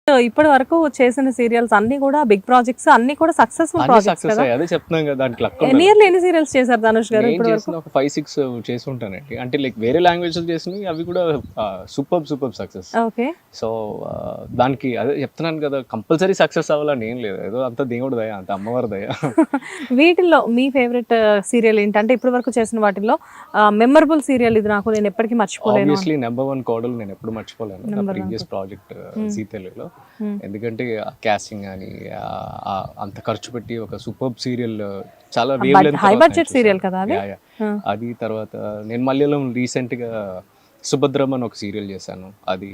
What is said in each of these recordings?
ఇప్పటి వరకు చేసిన సీరియల్స్ అన్ని కూడా బిగ్ ప్రాజెక్ట్స్, అన్ని కూడా సక్సెస్ఫుల్ అన్ని ప్రాజెక్ట్స్ సక్సెస్ కదా. అయ్యి అదే చెప్తున్నాం కదా, దానికి లక్ ఉండాలి. నియర్లీ ఎన్ని సీరియల్స్ చేశారు ధనుష్ గారు నేను ఇప్పటి వరకు? చేసిన ఒక 5-6 చేసి ఉంటానండి. అంటే లైక్ వేరే లాంగ్వేజ్ చేసినవి అవి కూడా సూపర్ సక్సెస్. ఓకే. సో దానికి అదే చెప్తున్నాను కదా, కంపల్సరీ సక్సెస్ అవ్వాలని ఏం లేదు, ఏదో అంత దేవుడు దయ, అంత అమ్మవారి దయ. వీటిల్లో మీ ఫేవరెట్ సీరియల్ ఏంటంటే ఇప్పటి వరకు చేసిన వాటిల్లో మెమరబుల్ సీరియల్ ఇది, నాకు నేను ఎప్పటికీ మర్చిపోలేను? ఆబ్వియస్లీ నెంబర్ 1 కోడలు నేను ఎప్పుడు మర్చిపోలేను, నా ప్రీవియస్ ప్రాజెక్ట్ జీ తెలుగులో. ఎందుకంటే కాస్టింగ్ కానీ అంత ఖర్చు పెట్టి ఒక సూపర్ సీరియల్, చాలా హై బడ్జెట్ సీరియల్ కదా అది. అది తర్వాత నేను మలయాళం రీసెంట్ గా సుభద్రం అని ఒక సీరియల్ చేశాను. అది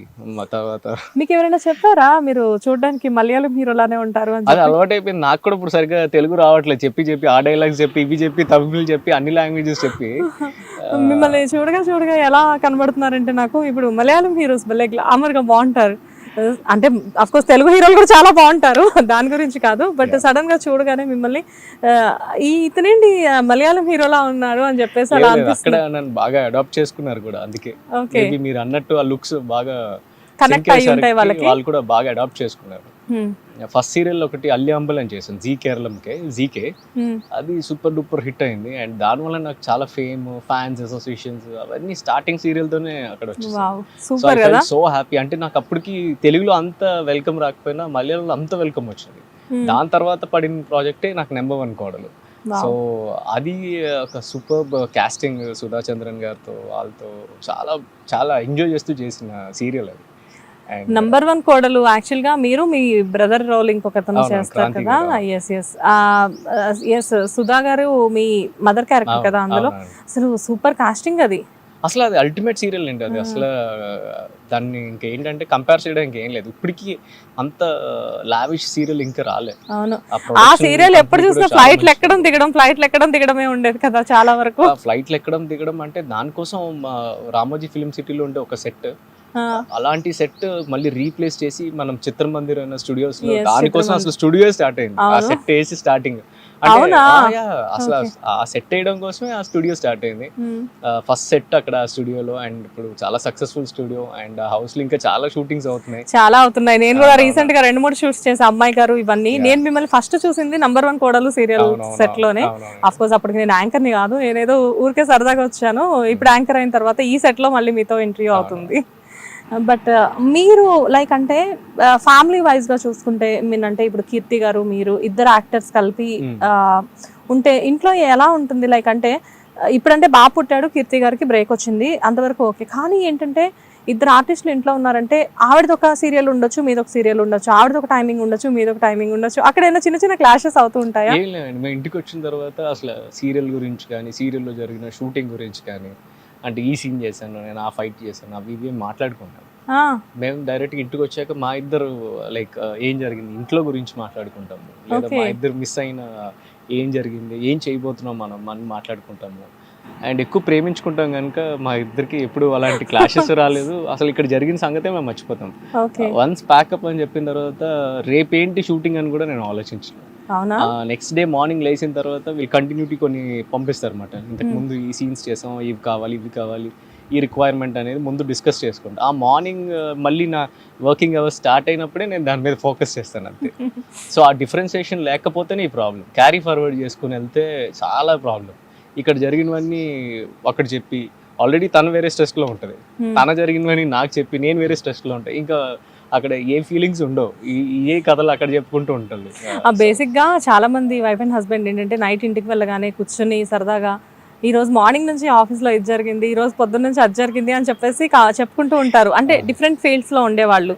తర్వాత మీకు ఎవరైనా చెప్పారా మీరు చూడడానికి మలయాళం హీరోలానే ఉంటారు అని? అది అలవాటు అయిపోయింది నాకు కూడా. ఇప్పుడు సరిగ్గా తెలుగు రావట్లేదు, చెప్పి ఆ డైలాగ్స్ చెప్పి, ఇవి చెప్పి, తమిళ్ చెప్పి, అన్ని లాంగ్వేజెస్ చెప్పి. మిమ్మల్ని చూడగా ఎలా కనబడుతున్నారంటే నాకు ఇప్పుడు మలయాళం హీరోస్ భలే గ్లామర్ గా బాగుంటారు. అంటే అఫ్ కోర్స్ తెలుగు హీరోలు కూడా చాలా బాగుంటారు, దాని గురించి కాదు, బట్ సడన్ గా చూడగానే మిమ్మల్ని ఇతనేంటి మలయాళం హీరోలా ఉన్నారు అని చెప్పేసి అలా అక్కడ నన్ను బాగా అడాప్ట్ చేసుకున్నారు కూడా. అందుకే మీరు అన్నట్టు ఆ లుక్స్ బాగా కనెక్ట్ అయ్యి ఉంటాయి వాళ్ళకి, వాళ్ళు కూడా బాగా అడాప్ట్ చేసుకున్నారు. ఫస్ట్ సీరియల్ ఒకటి అల్లి అంబల్ అని చేశాను జీ కేరళంకే, జీకే. అది సూపర్ డూపర్ హిట్ అయింది. అండ్ దానివల్ల నాకు చాలా ఫేమ్, ఫ్యాన్స్ అసోసియేషన్స్ అవన్నీ స్టార్టింగ్ సీరియల్ తోనే అక్కడ వచ్చేసాయి. So happy. అంటే నాకు అప్పటికి తెలుగులో అంత వెల్కమ్ రాకపోయినా మలయాళంలో అంత వెల్కమ్ వచ్చింది. దాని తర్వాత పడిన ప్రాజెక్టే నాకు నెంబర్ 1 కోడలు. సో అది ఒక సూపర్ కాస్టింగ్, సుధా చంద్రన్ గారితో వాళ్ళతో చాలా చాలా ఎంజాయ్ చేస్తూ చేసిన సీరియల్ అది. నంబర్ 1 కోడలు యాక్చువల్ గా మీరు మీ బ్రదర్ రోల్ ఇంకొకతను చేస్తారు కదా. ఎస్ సుధా గారు మీ మదర్ క్యారెక్టర్ కదా అందులో. అసలు సూపర్ కాస్టింగ్ అది. అసలు అది అల్టిమేట్ సీరియల్ అండి అది. అసలు దాన్ని ఇంకేంటంటే కంపేర్ చేయడానికి ఏం లేదు. ఇప్పటికి అంత లావిష్ సీరియల్ ఇంకా రాలేదు. అవును, ఆ సీరియల్ ఎప్పుడు చూసినా ఫ్లైట్లు ఎక్కడం దిగడమే ఉండేది కదా చాలా వరకు. ఫ్లైట్లు ఎక్కడం దిగడం అంటే దానికోసం రామోజీ ఫిల్మ్ సిటీలో ఉండే ఒక సెట్, అలాంటి సెట్ మళ్ళీ రీప్లేస్ చేసి మనం చిత్రమందిర్ అన్న స్టూడియోస్ లో, దానికోసం అసలు స్టూడియో స్టార్ట్ అయింది. ఆ సెట్ వేసి స్టార్టింగ్ అసలు ఆ సెట్ వేయడం కోసమే ఆ స్టూడియో స్టార్ట్ అయింది. ఫస్ట్ సెట్ అక్కడ ఆ స్టూడియోలో. అండ్ ఇప్పుడు చాలా సక్సెస్ఫుల్ స్టూడియో. అండ్ ఆ హౌస్ లో ఇంకా చాలా షూటింగ్స్ అవుతున్నాయి. నేను కూడా రీసెంట్ గా 2-3 షూట్స్ చేసా, అమ్మాయి గారు ఇవన్నీ. నేను మిమ్మల్ని ఫస్ట్ చూసింది నంబర్ 1 కోడలు సీరియల్ సెట్ లోనే. అఫ్ కోర్స్ అప్పటికి నేను యాంకర్ ని కాదు, నేనేదో ఊరికే సరదాగా వచ్చాను. ఇప్పుడు యాంకర్ అయిన తర్వాత ఈ సెట్ లో మళ్ళీ మీతో ఇంటర్వ్యూ అవుతుంది. బట్ మీరు లైక్ అంటే ఫ్యామిలీ వైజ్ గా చూసుకుంటే మీనంటే ఇప్పుడు కీర్తి గారు, మీరు ఇద్దరు యాక్టర్స్ కలిపి ఉంటే ఇంట్లో ఎలా ఉంటుంది? లైక్ అంటే ఇప్పుడంటే బాగా పుట్టాడు, కీర్తి గారికి బ్రేక్ వచ్చింది, అంతవరకు ఓకే. కానీ ఏంటంటే ఇద్దరు ఆర్టిస్టులు ఇంట్లో ఉన్నారంటే ఆవిడది ఒక సీరియల్ ఉండొచ్చు, మీదొక సీరియల్ ఉండొచ్చు, ఆవిడది ఒక టైమింగ్ ఉండొచ్చు, మీదొక టైమింగ్ ఉండొచ్చు. అక్కడ ఏమైనా చిన్న క్లాషెస్ అవుతూ ఉంటాయా? ఏం లేదండి, మేము ఇంటికి వచ్చిన తర్వాత అసలు సీరియల్ గురించి కానీ, సీరియల్లో జరిగిన షూటింగ్ గురించి కానీ, అంటే ఈ సీన్ చేశాను నేను, ఆ ఫైట్ చేశాను, అవి ఇవి మాట్లాడుకుంటాం. మేము డైరెక్ట్ ఇంటికి వచ్చాక మా ఇద్దరు లైక్ ఏం జరిగింది ఇంట్లో గురించి మాట్లాడుకుంటాము, లేదా మా ఇద్దరు మిస్ అయిన ఏం జరిగింది, ఏం చేయబోతున్నాం మనం మాట్లాడుకుంటాము. అండ్ ఎక్కువ ప్రేమించుకుంటాం కనుక మా ఇద్దరికి ఎప్పుడు అలాంటి క్లాషెస్ రాలేదు. అసలు ఇక్కడ జరిగిన సంగతే మేము మర్చిపోతాం. వన్స్ ప్యాకప్ అని చెప్పిన తర్వాత రేపేంటి షూటింగ్ అని కూడా నేను ఆలోచించాను. నెక్స్ట్ డే మార్నింగ్ లేచిన తర్వాత వీళ్ళు కంటిన్యూటీ కొన్ని పంపిస్తారు అన్నమాట. ఇంతకు ముందు ఈ సీన్స్ చేసాం, ఇవి కావాలి, ఈ రిక్వైర్మెంట్ అనేది ముందు డిస్కస్ చేసుకుంటాం. ఆ మార్నింగ్ మళ్ళీ నా వర్కింగ్ అవర్స్ స్టార్ట్ అయినప్పుడే నేను దాని మీద ఫోకస్ చేస్తాను అంతే. సో ఆ డిఫరెన్సియేషన్ లేకపోతేనే ఈ ప్రాబ్లం. క్యారీ ఫార్వర్డ్ చేసుకుని వెళ్తే చాలా ప్రాబ్లం. ఇక్కడ జరిగినవన్నీ ఒకటి చెప్పి, ఆల్రెడీ తను వేరే స్ట్రెస్లో ఉంటుంది, తన జరిగినవన్నీ నాకు చెప్పి నేను వేరే స్ట్రెస్లో ఉంటాయి. ఇంకా అక్కడ ఏ ఫీలింగ్స్ ఉండవు, ఏ కథలు అక్కడ చెప్పుకుంటూ ఉంటుంది. బేసిక్ గా చాలా మంది వైఫ్ అండ్ హస్బెండ్ ఏంటంటే నైట్ ఇంటికి వెళ్ళగానే కూర్చొని సరదాగా ఈ రోజు మార్నింగ్ నుంచి ఆఫీస్ లో ఇది జరిగింది, ఈ రోజు పొద్దున్న నుంచి అది జరిగింది అని చెప్పేసి చెప్పుకుంటూ ఉంటారు. అంటే డిఫరెంట్ ఫీల్డ్స్ లో ఉండేవాళ్ళు.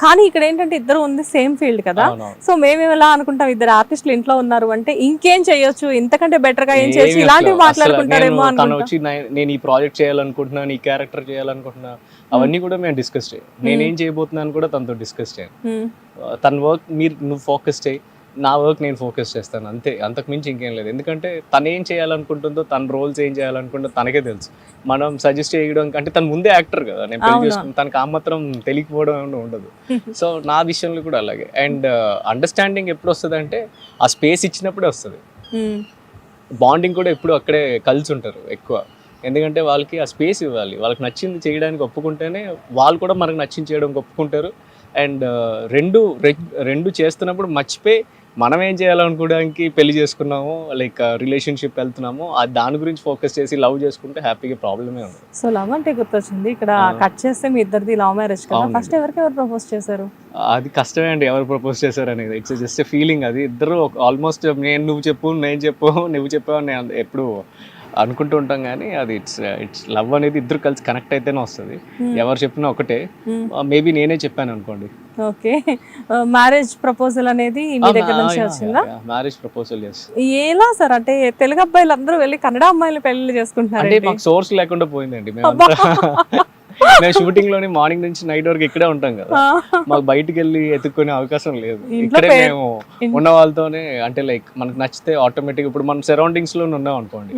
కానీ ఇక్కడ ఏంటంటే ఇద్దరు ఉంది సేమ్ ఫీల్డ్ కదా. సో మేము ఎలా అనుకుంటాం, ఇద్దరు ఆర్టిస్టులు ఇంట్లో ఉన్నారు అంటే ఇంకేం చేయొచ్చు, ఇంతకంటే బెటర్ గా ఏం చేయొచ్చు, ఇలాంటివి మాట్లాడుకుంటారేమో వచ్చి నేను ఈ ప్రాజెక్ట్ చేయాలనుకుంటున్నాను, ఈ క్యారెక్టర్ చేయాలనుకుంటున్నా, అవన్నీ కూడా మేము డిస్కస్ చేయాలి. నేనేం చేయబోతున్నాను కూడా తనతో డిస్కస్ చేయాలి. తన వర్క్ నువ్వు ఫోకస్ చేయి, నా వర్క్ నేను ఫోకస్ చేస్తాను అంతే, అంతకు మించి ఇంకేం లేదు. ఎందుకంటే తను ఏం చేయాలనుకుంటుందో, తన రోల్స్ ఏం చేయాలనుకుంటుందో తనకే తెలుసు. మనం సజెస్ట్ చేయడం అంటే తను ముందే యాక్టర్ కదా, నేను పెళ్లి చేసుకుని తనకు ఆ మాత్రం తెలియకపోవడం ఉండదు. సో నా విషయంలో కూడా అలాగే. అండ్ అండర్స్టాండింగ్ ఎప్పుడు వస్తుంది అంటే ఆ స్పేస్ ఇచ్చినప్పుడే వస్తుంది. బాండింగ్ కూడా ఎప్పుడు అక్కడే కలిసి ఉంటారు ఎక్కువ. ఎందుకంటే వాళ్ళకి ఆ స్పేస్ ఇవ్వాలి, వాళ్ళకి నచ్చింది చేయడానికి ఒప్పుకుంటేనే వాళ్ళు కూడా మనకు నచ్చింది చేయడానికి ఒప్పుకుంటారు. అండ్ రెండు చేస్తున్నప్పుడు మర్చిపోయి మనం ఏం చేయాలనుకోవడానికి పెళ్లి చేసుకున్నాము, లైక్ రిలేషన్షిప్ వెళ్తున్నాము, దాని గురించి ఫోకస్ చేసి లవ్ చేసుకుంటే హ్యాపీగా ప్రాబ్లమే ఉంది. సో లవ్ అంటే గుర్తొచ్చింది, ఇక్కడ కట్ చేస్తే మీ ఇద్దరిది లవ్ మ్యారేజ్ కదా, ఫస్ట్ ఎవరు ప్రపోజ్ చేశారు? అది కష్టమే అండి, ఎవరు ప్రపోజ్ చేశారు అనేది. It's just feeling. అది ఇద్దరు ఆల్మోస్ట్ నువ్వు చెప్పు నువ్వు చెప్పావు అని నేను ఎప్పుడు అనుకుంటూ ఉంటాం, కానీ అది ఇట్స్ లవ్ అనేది ఇద్దరు కలిసి కనెక్ట్ అయితేనే వస్తుంది. ఎవరు చెప్పినా ఒకటే. మేబీ నేనే చెప్పాను అనుకోండి. ఓకే, మ్యారేజ్ ప్రపోజల్ అనేది మీ దగ్గర నుంచి వచ్చిందా? మ్యారేజ్ ప్రపోజల్ ఎలా సార్? అంటే తెలుగు అబ్బాయిలు అందరూ వెళ్ళి కన్నడ అమ్మాయిలు పెళ్లి చేసుకుంటున్నారు అంటే మాకు సోర్స్ లేకుండా పోయిందండి. మేము షూటింగ్ లోని మార్నింగ్ నుంచి నైట్ వరకు ఇక్కడే ఉంటాం కదా, మాకు బయటికి వెళ్ళి ఎత్తుక్కునే అవకాశం లేదు. ఇక్కడే మేము ఉన్న వాళ్ళతోనే, అంటే లైక్ మనకు నచ్చితే ఆటోమేటిక్ ఇప్పుడు మనం సరౌండింగ్స్ లో ఉన్నాం అనుకోండి,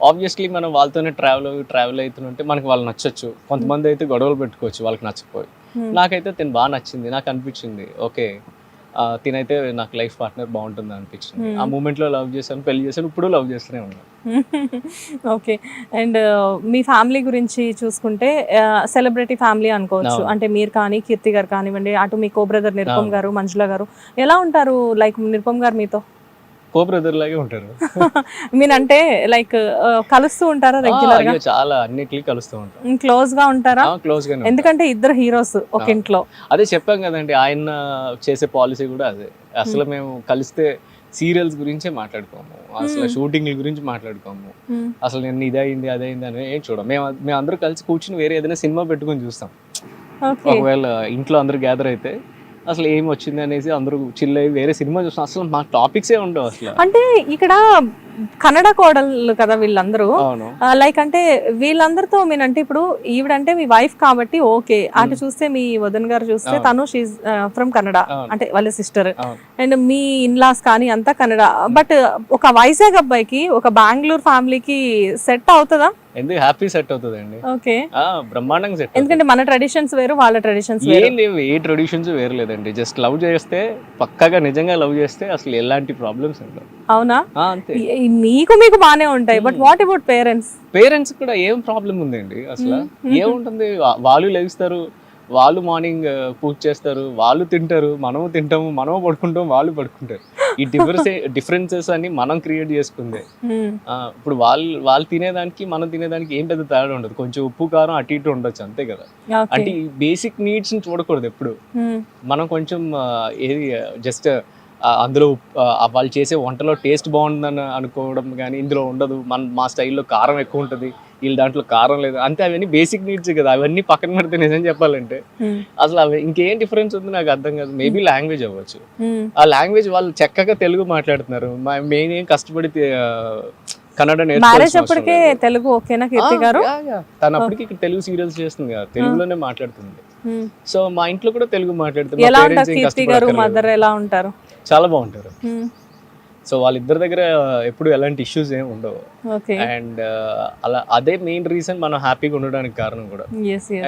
ఆబ్వియస్లీ మనం వాళ్ళతోనే ట్రావెల్ అవుతుంటే మనకి వాళ్ళు నచ్చచ్చు. కొంతమంది అయితే గొడవలు పెట్టుకోవచ్చు వాళ్ళకి నచ్చకపోయి. నాకైతే తిను బాగా నచ్చింది, నాకు అనిపించింది ఓకే తినైతే నాకు లైఫ్ పార్ట్నర్ బాగుంటుంది అనిపించింది. ఆ మూమెంట్ లో లవ్ చేశాను, పెళ్లి చేశాను, ఇప్పుడు లవ్ చేస్తూనే ఉన్నాను. ఓకే, అండ్ మీ ఫ్యామిలీ గురించి చూసుకుంటే సెలబ్రిటీ ఫ్యామిలీ అనుకోవచ్చు. అంటే మీరు కానీ, కీర్తి గారు కానివ్వండి, అటు మీ కో బ్రదర్ నిరుపమ్ గారు, మంజుల గారు, ఎలా ఉంటారు? లైక్ నిరుపమ్ గారు మీతో కో బ్రదర్ లాగే ఉంటారు. మీరంటే లైక్ కలుస్తూ ఉంటారా రెగ్యులర్ గా? చాలా అన్నిటికీ కలుస్తూ ఉంటాం. క్లోజ్ గా ఉంటారా? క్లోజ్ గా, ఎందుకంటే ఇద్దరు హీరోస్ ఒక ఇంట్లో. అదే చెప్పాం కదండి, ఆయన చేసే పాలసీ కూడా అదే. అసలు మేము కలిస్తే సీరియల్స్ గురించే మాట్లాడుకోము, అసలు షూటింగ్ గురించి మాట్లాడుకోము, అసలు నేను ఇదైంది అదైంది అని ఏం చూడం. మేము అందరూ కలిసి కూర్చుని వేరే ఏదైనా సినిమా పెట్టుకొని చూస్తాం. ఒకవేళ ఇంట్లో అందరూ గ్యాదర్ అయితే అసలు ఏం వచ్చింది అనేసి అందరూ చిల్ అయ్యి వేరే సినిమా చూస్తాం. అసలు మా టాపిక్సే ఉండవు అసలు. అంటే ఇక్కడ కన్నడ కోడళ్ళు కదా వీళ్ళందరూ, లైక్ అంటే వీళ్ళందరితో మీనంటే ఇప్పుడు ఈవిడంటే మీ వైఫ్ కాబట్టి ఓకే, అటు చూస్తే మీ వదన్ గారు చూస్తే తను షీజ్ ఫ్రమ్ కన్నడ, అంటే వాళ్ళ సిస్టర్, అండ్ మీ ఇన్లాస్ కానీ అంతా కన్నడ. బట్ ఒక వైజాగ్ అబ్బాయికి ఒక బెంగళూరు ఫ్యామిలీకి సెట్ అవుతుందా? ఎందుకు హ్యాపీ సెట్ అవుతుందండి. ఓకే, బ్రహ్మాండంగా సెట్. ఎందుకంటే మన ట్రెడిషన్స్ వేరు, వాళ్ళ ట్రెడిషన్స్ వేరు. ఏ ట్రెడిషన్స్ వేరు లేదండి. జస్ట్ లవ్ చేస్తే, పక్కాగా నిజంగా లవ్ చేస్తే అసలు ఎలాంటి ప్రాబ్లమ్స్ ఉండవు. అవునా? అంతే. మీకు బానే ఉంటాయి. బట్ వాట్ అబౌట్ పేరెంట్స్ కూడా ఏం ప్రాబ్లం ఉందండి అసలు? ఏముంటుంది, వాళ్ళు లేస్తారు, వాళ్ళు మార్నింగ్ పూజ చేస్తారు, వాళ్ళు తింటారు, మనము తింటాము, మనము పడుకుంటాం, వాళ్ళు పడుకుంటారు. ఈ డిఫరెన్సెస్ అన్ని మనం క్రియేట్ చేసుకుందే. ఇప్పుడు వాళ్ళు తినేదానికి మనం తినేదానికి ఏం పెద్ద తేడా ఉండదు. కొంచెం ఉప్పు కారం అటు ఇటు ఉండొచ్చు, అంతే కదా. అంటే ఈ బేసిక్ నీడ్స్ ని చూడకూడదు ఎప్పుడు. మనం కొంచెం ఏది జస్ట్ అందులో వాళ్ళు చేసే వంటలో టేస్ట్ బాగుందని అనుకోవడం కానీ ఇందులో ఉండదు. మా స్టైల్లో కారం ఎక్కువ ఉంటుంది, వీళ్ళ దాంట్లో కారం లేదు, అంతే. అవన్నీ బేసిక్ నీడ్స్ కదా, అవన్నీ పక్కన పెడితే నిజం చెప్పాలంటే అసలు అవి ఇంకేం డిఫరెన్స్ ఉంది నాకు అర్థం కాదు. మేబీ లాంగ్వేజ్ అవ్వచ్చు. ఆ లాంగ్వేజ్ వాళ్ళు చక్కగా తెలుగు మాట్లాడుతున్నారు, మేమేం కష్టపడి కన్నడ నేర్చుకునే తెలుగు. ఓకేనా కీర్తి గారు? తను అప్పటికి ఇక్కడ తెలుగు సీరియల్స్ చేస్తుంది కదా, తెలుగులోనే మాట్లాడుతుంది. సో మా ఇంట్లో కూడా తెలుగు మాట్లాడుతుంది. చాలా బాగుంటారు. సో వాళ్ళిద్దరి దగ్గర ఎప్పుడు ఎలాంటి ఇష్యూస్ ఏమి ఉండవు. అండ్ అలా అదే మెయిన్ రీజన్ మనం హ్యాపీగా ఉండడానికి కారణం కూడా.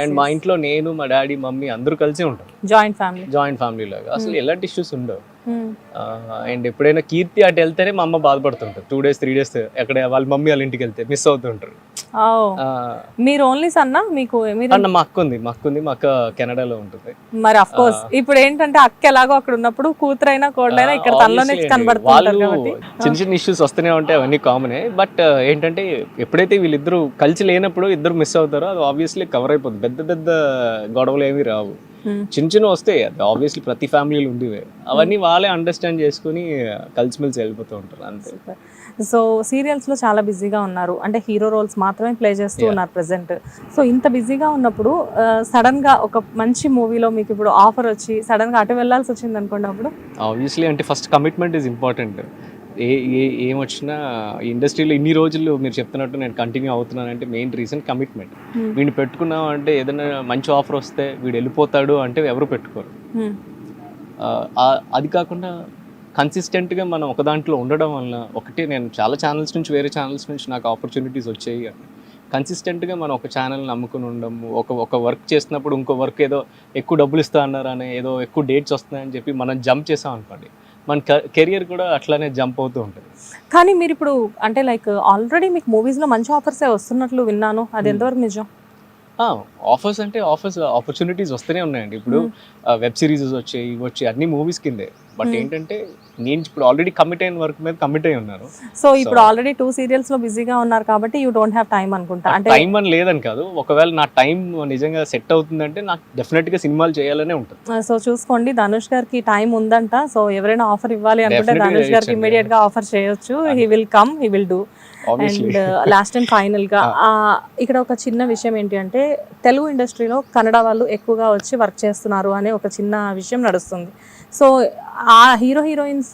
అండ్ మా ఇంట్లో నేను, మా డాడీ, మమ్మీ అందరూ కలిసి ఉంటాం, జాయింట్ ఫ్యామిలీ లాగా. అసలు ఎలాంటి ఇష్యూస్ ఉండవు. అండ్ ఎప్పుడైనా కీర్తి అటు వెళ్తేనే మా అమ్మ బాధపడుతుంటారు. 2 days 3 days ఎక్కడ వాళ్ళ మమ్మీ వాళ్ళ ఇంటికి వెళ్తే మిస్ అవుతుంటారు. మీరు ఓన్లీ సన్నా? మీకు మా అక్క ఉంది, మా అక్క కెనడాలో ఉంటుంది. మరి ఆఫ్ కోర్స్ ఇప్పుడు ఏంటంటే అక్క ఎలాగో అక్కడ ఉన్నప్పుడు కూతురైనా కోడలైనా ఇక్కడ తనలోనే కనబడుతుంటారు కాబట్టి చిన్న ఇష్యూస్ వస్తూనే ఉంటాయి, అవన్నీ కామనే. బట్ ఏంటంటే ఎప్పుడైతే వీళ్ళిద్దరు కలిసి లేనప్పుడు ఇద్దరు మిస్ అవుతారో అది ఆబ్వియస్లీ కవర్ అయిపోతుంది. పెద్ద గొడవలు ఏమి రావు, చిన్న వస్తాయి. అది ఆబ్వియస్లీ ప్రతి ఫ్యామిలీలో ఉండేవే. అవన్నీ వాళ్ళే అండర్స్టాండ్ చేసుకుని కలిసిమెలిసి వెళ్ళిపోతూ ఉంటారు, అంతే. సో సీరియల్స్ లో చాలా బిజీగా ఉన్నారు, అంటే హీరో రోల్స్ మాత్రమే ప్లే చేస్తూ ఉన్నారు ప్రెసెంట్. సో ఇంత బిజీగా ఉన్నప్పుడు సడన్ గా ఒక మంచి మూవీలో మీకు ఇప్పుడు ఆఫర్ వచ్చి సడన్ గా అటు వెళ్ళాల్సి వచ్చింది అనుకోండి, అప్పుడు ఆబ్వియస్లీ అంటే ఫస్ట్ కమిట్మెంట్ ఈజ్ ఇంపార్టెంట్. ఏమొచ్చినా ఇండస్ట్రీలో ఇన్ని రోజులు మీరు చెప్తున్నట్టు నేను కంటిన్యూ అవుతున్నానంటే మెయిన్ రీజన్ కమిట్మెంట్. వీడిని పెట్టుకున్నాం అంటే ఏదైనా మంచి ఆఫర్ వస్తే వీడు వెళ్ళిపోతాడు అంటే ఎవరు పెట్టుకోరు. అది కాకుండా కన్సిస్టెంట్గా మనం ఒక దాంట్లో ఉండడం వల్ల, ఒకటి నేను చాలా ఛానల్స్ నుంచి వేరే ఛానల్స్ నుంచి నాకు ఆపర్చునిటీస్ వచ్చాయి. కన్సిస్టెంట్గా మనం ఒక ఛానల్ నమ్ముకుని ఉండము. ఒక వర్క్ చేసినప్పుడు ఇంకో వర్క్ ఏదో ఎక్కువ డబ్బులు ఇస్తా అన్నారని, ఏదో ఎక్కువ డేట్స్ వస్తున్నాయని చెప్పి మనం జంప్ చేసాం అనుకోండి, మన కెరియర్ కూడా అట్లానే జంప్ అవుతూ ఉంటుంది. కానీ మీరు ఇప్పుడు అంటే లైక్ ఆల్రెడీ మీకు మూవీస్లో మంచి ఆఫర్సే వస్తున్నట్లు విన్నాను, అది ఎంతవరకు నిజం? ఆఫర్స్ అంటే ఆపర్చునిటీస్ వస్తూనే ఉన్నాయండి. ఇప్పుడు వెబ్ సిరీస్ వచ్చాయి, ఇవి వచ్చాయి, అన్ని మూవీస్ కిందే. బట్ ఏంటంటే నేను ఇప్పుడు ఆల్రెడీ కమిట్ అయిన వర్క్ మీద కమిట్ అయి ఉన్నాను. సో ఇప్పుడు ఆల్రెడీ 2 సీరియల్స్ లో బిజీగా ఉన్నారు కాబట్టి యూ డోంట్ హ్యావ్ టైం అనుకుంటా. అంటే టైం అని లేదని కాదు, ఒకవేళ నా టైం నిజంగా సెట్ అవుతుందంటే నాకు డెఫినెట్ గా సినిమాలు చేయాలనే ఉంటుంది. సో చూసుకోండి, ధనుష్ గారికి టైం ఉందంట. సో ఎవరైనా ఆఫర్ ఇవ్వాలి అనుకుంటే Definitely ధనుష్ గారికి చేయొచ్చండి. ఇమీడియట్ గా ఆఫర్ చేయొచ్చు. He will come, he will do. Obviously. And last and final గా ఇక్కడ ఒక చిన్న విషయం ఏంటి అంటే, తెలుగు ఇండస్ట్రీలో కన్నడ వాళ్ళు ఎక్కువగా వచ్చి వర్క్ చేస్తున్నారు అనే ఒక చిన్న విషయం నడుస్తుంది. సో ఆ హీరోయిన్స్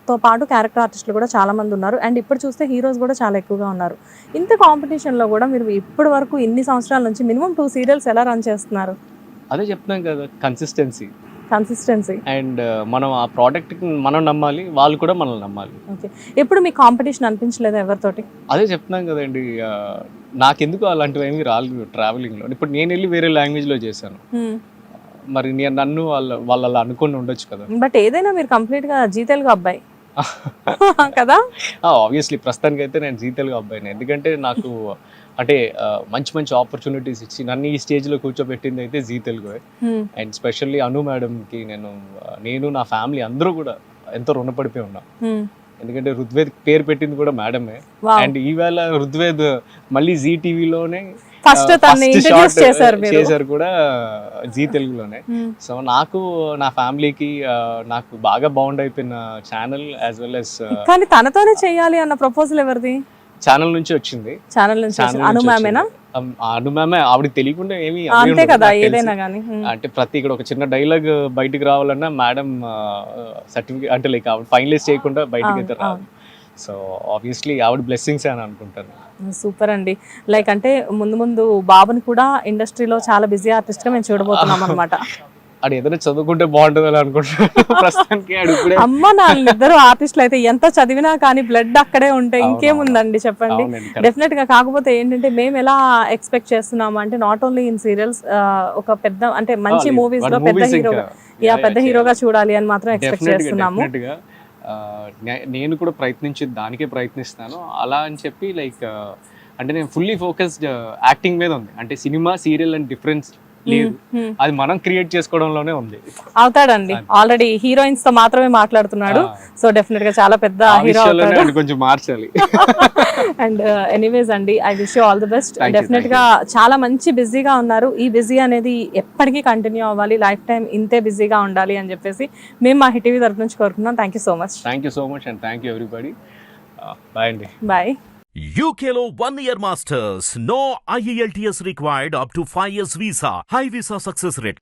తో పాటు క్యారెక్టర్ ఆర్టిస్టులు కూడా చాలా మంది ఉన్నారు. అండ్ ఇప్పుడు చూస్తే హీరోస్ కూడా చాలా ఎక్కువగా ఉన్నారు. ఇంత కాంపిటీషన్ లో కూడా మీరు ఇప్పటి వరకు ఇన్ని సంవత్సరాల నుంచి మినిమం 2 సీరియల్స్ ఎలా రన్ చేస్తున్నారు? అదే చెప్తున్నాం కదా, కన్సిస్టెన్సీ అండ్ మనం ఆ ప్రోడక్ట్ మనం నమ్మాలి, వాళ్ళు కూడా మనల్ని నమ్మాలి. ఓకే, ఎప్పుడు మీకు కాంపిటీషన్ అనిపించలేదు ఎవరితోటి? అదే చెప్తున్నాం కదండి, నాకెందుకు అలాంటివి ఏమి రాలేదు ట్రావెలింగ్లో. ఇప్పుడు నేను వెళ్ళి వేరే లాంగ్వేజ్లో చేశాను, మరి నేను నన్ను వాళ్ళు అలా అనుకుని ఉండొచ్చు కదా. బట్ ఏదైనా మీరు కంప్లీట్ గా జీ తెలుగు అబ్బాయి కదా. ఆబ్వియస్లీ ప్రస్తుతానికి అయితే నేను జీ తెలుగు అబ్బాయిని. ఎందుకంటే నాకు అంటే మంచి ఆపర్చునిటీస్ ఇచ్చి నన్ను ఈ స్టేజ్లో కూర్చోబెట్టింది అయితే జీ తెలుగు. అండ్ స్పెషల్లీ అను మేడంకి నేను నా ఫ్యామిలీ అందరూ కూడా ఎంతో రుణపడిపోయి ఉన్నా. ఎందుకంటే ఋగ్వేద్ పేరు పెట్టింది కూడా మేడమే. అండ్ ఈవేళ ఋగ్వేద్ మళ్ళీ జీ టీవీలోనే ఫస్ట్ చేశారు కూడా, జీ తెలుగులోనే. సో నాకు, నా ఫ్యామిలీకి నాకు బాగా బాండ్ అయిపోయిన ఛానల్ యాజ్ వెల్ యాజ్. కానీ తనతోనే చేయాలి అన్న ప్రపోజల్ ఎవరిది? ఛానల్ నుంచి వచ్చింది. అను మ్యామేనా? అను మ్యామే. ఆవిడకి తెలియకుండా ఏమి అంతే కదా, ఏదైనా కానీ. అంటే ప్రతి ఇక్కడ ఒక చిన్న డైలాగ్ బయటికి రావాలన్నా మేడం సర్టిఫికేట్ అంటే లైక్ ఆవిడ ఫైనలైజ్ చేయకుండా బయటికి అయితే రాదు. సో ఆబ్వియస్లీ ఆవిడ బ్లెస్సింగ్స్ అని అనుకుంటాను. సూపర్ అండి. లైక్ అంటే ముందు బాబుని కూడా ఇండస్ట్రీలో చాలా బిజీ ఆర్టిస్ట్ గా మేము చూడబోతున్నాం అనమాట. అది ఏదైనా చదువుకుంటే బాగుంటుంది అని అనుకుంటున్నాను ప్రస్తుతానికి. అమ్మ నాన్న ఇద్దరు ఆర్టిస్టులు అయితే ఎంత చదివినా కానీ బ్లడ్ అక్కడే ఉంటే ఇంకేముందండి చెప్పండి. డెఫినెట్ గా. కాకపోతే ఏంటంటే మేము ఎలా ఎక్స్పెక్ట్ చేస్తున్నాము అంటే, నాట్ ఓన్లీ ఇన్ సీరియల్స్, ఒక పెద్ద అంటే మంచి మూవీస్ లో పెద్ద హీరోగా చూడాలి అని మాత్రం ఎక్స్పెక్ట్ చేస్తున్నాము. నేను కూడా దానికే ప్రయత్నిస్తాను. అలా అని చెప్పి లైక్ అంటే నేను ఫుల్లీ ఫోకస్డ్ యాక్టింగ్ మీద ఉంది. అంటే సినిమా సీరియల్ అండ్ డిఫరెన్స్ లేదు, అది మనం క్రియేట్ చేసుకోవడంలోనే ఉంది. అవుతాడండి, ఆల్రెడీ హీరోయిన్స్ తో మాత్రమే మాట్లాడుతున్నాడు. సో డెఫినెట్ గా చాలా పెద్ద హీరో అవుతాడు. కొంచెం మార్చాలి. అండ్ ఎనీవేస్ అండి, I wish you all the best. Definite గా చాలా మంచి బిజీగా ఉన్నారు. ఈ బిజీ అనేది ఎప్పటికీ కంటిన్యూ అవ్వాలి, లైఫ్ టైం ఇంతే బిజీగా ఉండాలి అని చెప్పేసి మేము మా హిట్ టీవీ తరఫు నుంచి కోరుకున్నాం. Thank you so much. Thank you so much and thank you everybody. Bye అండి. బాయ్. UKలో 1 year masters. No IELTS required up to 5 years visa. High visa success rate.